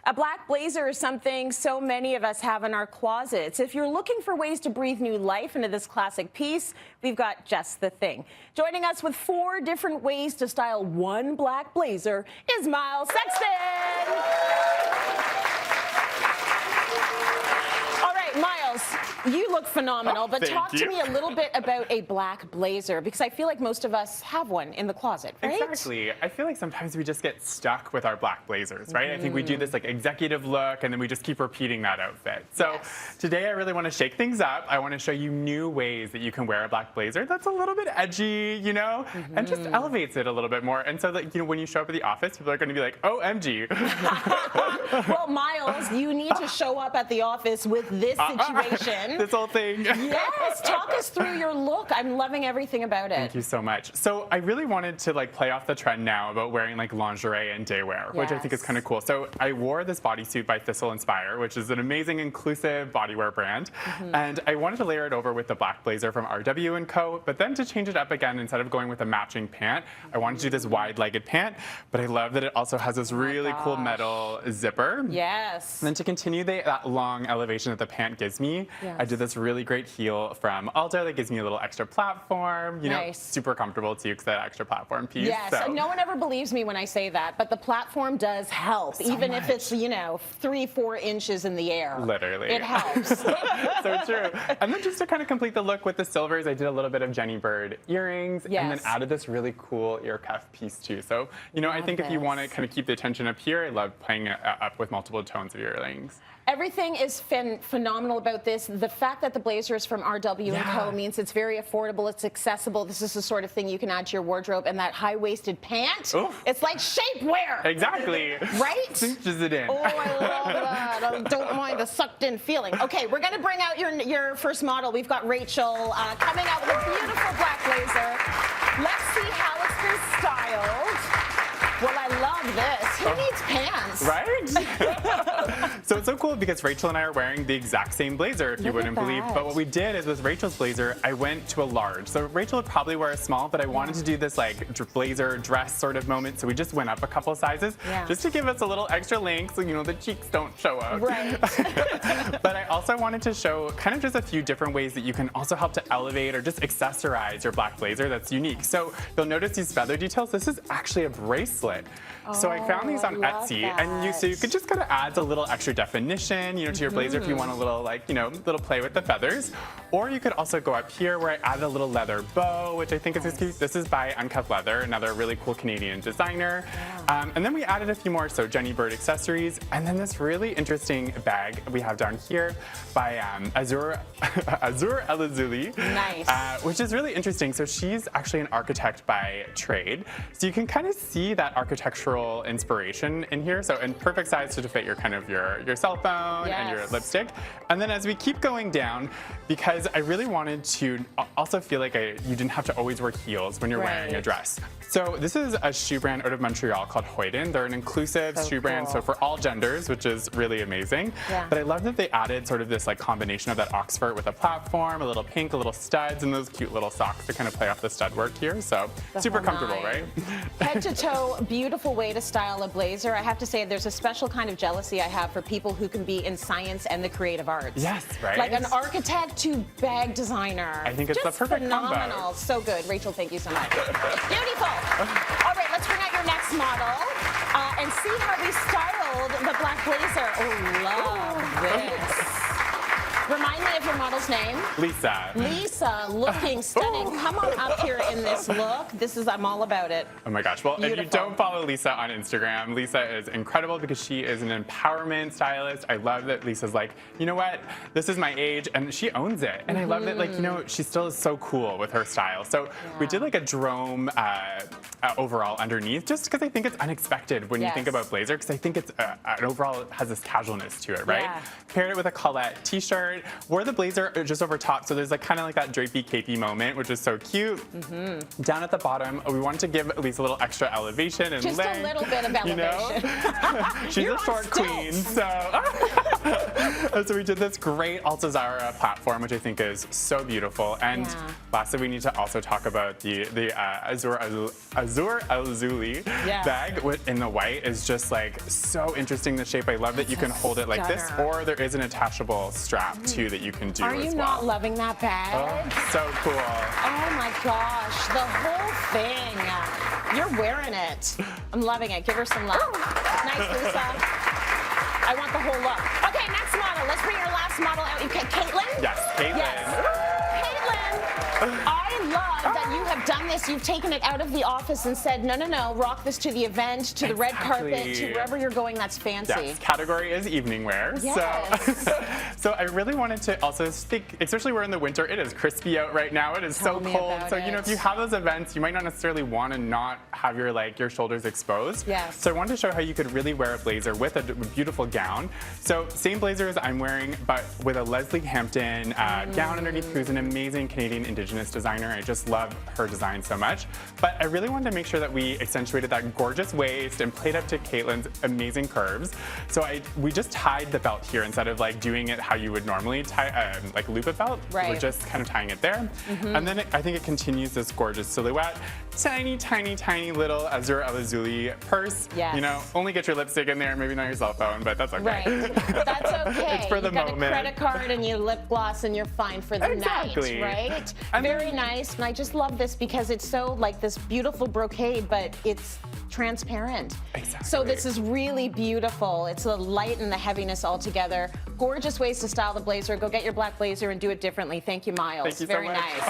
A black blazer is something so many of us have in our closets. If you're looking for ways to breathe new life into this classic piece, we've got just the thing. Joining us with 4 different ways to style one black blazer is Myles Sexton. All right, Myles, you look phenomenal, but talk to me a little bit about a black blazer, because I feel like most of us have one in the closet, right? Exactly. I feel like sometimes we just get stuck with our black blazers, right? I think we do this like executive look and then we just keep repeating that outfit. So today I really want to shake things up. I want to show you new ways that you can wear a black blazer that's a little bit edgy, you know, and just elevates it a little bit more. And so that, you know, when you show up at the office, people are going to be like, oh, MG. Well, Myles, you need to show up at the office with this situation. This whole thing. Yes, talk us through your look. I'm loving everything about it. Thank you so much. So I really wanted to like play off the trend now about wearing like lingerie and daywear, which I think is kind of cool. So I wore this bodysuit by Thistle Inspire, which is an amazing inclusive bodywear brand. And I wanted to layer it over with the black blazer from RW & Co. But then to change it up again, instead of going with a matching pant, I wanted to do this wide-legged pant. But I love that it also has this really cool metal zipper. Yes. And then to continue that long elevation that the pant gives me, I did this really great heel from Aldo that gives me a little extra platform. You know, super comfortable too, because that extra platform piece. Yes, so. no one ever believes me when I say that, but the platform does help, even if it's, you know, 3-4 inches in the air. Literally. It helps. So true. And then just to kind of complete the look with the silvers, I did a little bit of Jenny Bird earrings and then added this really cool ear cuff piece too. So, you know, I think if you want to kind of keep the attention up here, I love playing it up with multiple tones of earrings. Everything is phenomenal about this. The fact that the blazer is from RW & Co. means it's very affordable, it's accessible. This is the sort of thing you can add to your wardrobe. And that high-waisted pant, it's like shapewear. Exactly. Right? Cinches it in. Oh, I love that. I don't mind the sucked-in feeling. Okay, we're going to bring out your first model. We've got Rachel coming out with a beautiful black blazer. Let's see how it's been styled. Well, I love this. Who needs pants? Right? So it's so cool because Rachel and I are wearing the exact same blazer, if you wouldn't believe. But what we did is with Rachel's blazer, I went to a large. So Rachel would probably wear a small, but I wanted to do this like blazer dress sort of moment. So we just went up a couple sizes just to give us a little extra length so, you know, the cheeks don't show up. Right. But I also wanted to show kind of just a few different ways that you can also help to elevate or just accessorize your black blazer that's unique. So you'll notice these feather details. This is actually a bracelet. So I found these on Etsy, and so you could just kind of add a little extra definition, you know, to your blazer if you want a little, like, you know, little play with the feathers. Or you could also go up here where I added a little leather bow, which I think is cute. This is by Uncut Leather, another really cool Canadian designer. And then we added a few more, so Jenny Bird accessories, and then this really interesting bag we have down here by Azur Elazuli, which is really interesting. So she's actually an architect by trade, so you can kind of see that architectural inspiration in here. So in perfect size to fit your kind of your cell phone and your lipstick. And then as we keep going down, because I really wanted to also feel like you didn't have to always wear heels when you're wearing a dress. So this is a shoe brand out of Montreal called Hoyden. They're an inclusive shoe brand, so for all genders, which is really amazing. But I love that they added sort of this like combination of that Oxford with a platform, a little pink, a little studs, and those cute little socks to kind of play off the stud work here. So super comfortable, right? Head to toe, beautiful way to style a blazer. I have to say there's a special kind of jealousy I have for people who can be in science and the creative arts. Yes, right? Like an architect to bag designer. I think it's just the perfect phenomenal. combo. So good. Rachel, thank you so much. Beautiful. All right, let's bring out your next model and see how we styled the black blazer. Oh, love this. Remind me of your model's name. Lisa. Lisa, looking stunning. Come on up here in this look. I'm all about it. Oh my gosh. Well, if you don't follow Lisa on Instagram, Lisa is incredible because she is an empowerment stylist. I love that Lisa's like, you know what? This is my age, and she owns it. And I love that, like, you know, she still is so cool with her style. So we did like a Jerome overall underneath, just because I think it's unexpected when you think about blazer, because I think it's an overall has this casualness to it, right? Paired it with a Colette t-shirt. Wore the blazer just over top, so there's like kind of like that drapey capey moment, which is so cute. Down at the bottom, we wanted to give at least a little extra elevation and just length. A little bit of elevation. You know? She's a short queen, so. So we did this great Altazara platform, which I think is so beautiful. And Yeah. lastly, we need to also talk about the Azur Al-Zuli Yes. bag in the white is just like so interesting, the shape. I love that you can hold it like this, stunner. or there is an attachable strap too that you can do Are as you well. not loving that bag? Oh, so cool. Oh my gosh, the whole thing. You're wearing it. I'm loving it. Give her some love. Nice, Lisa. I want the whole look. Okay, next model. Let's bring our last model out. Okay, Caitlin? Yes, Caitlin. Yes. Caitlin, I love that you have done this. You've taken it out of the office and said, no, no, no, rock this to the event, to the red carpet, to wherever you're going. That's fancy. Yes, category is evening wear. Yes. So I really wanted to also think, especially we're in the winter, it is crispy out right now. It is Tell so me cold. about So, you know, it. if you have those events, you might not necessarily want to not have your shoulders exposed. Yes. So I wanted to show how you could really wear a blazer with a beautiful gown. So same blazer as I'm wearing, but with a Leslie Hampton gown underneath, who's an amazing Canadian Indigenous designer. I just love her design so much. But I really wanted to make sure that we accentuated that gorgeous waist and played up to Caitlin's amazing curves. So we just tied the belt here instead of like doing it how you would normally tie, like loop a belt. Right. We're just kind of tying it there. And then I think it continues this gorgeous silhouette. Tiny, tiny, tiny little Azur Al-Azuli purse. Yes. You know, only get your lipstick in there, maybe not your cell phone, but that's okay. Right. That's okay. It's for the You've got moment. a credit card and your lip gloss and you're fine for the Exactly. night, right? And Very then- nice. And I just love this because it's so like this beautiful brocade, but it's transparent. Exactly. So this is really beautiful. It's the light and the heaviness all together. Gorgeous ways to style the blazer. Go get your black blazer and do it differently. Thank you, Myles. Thank you so Very much. nice.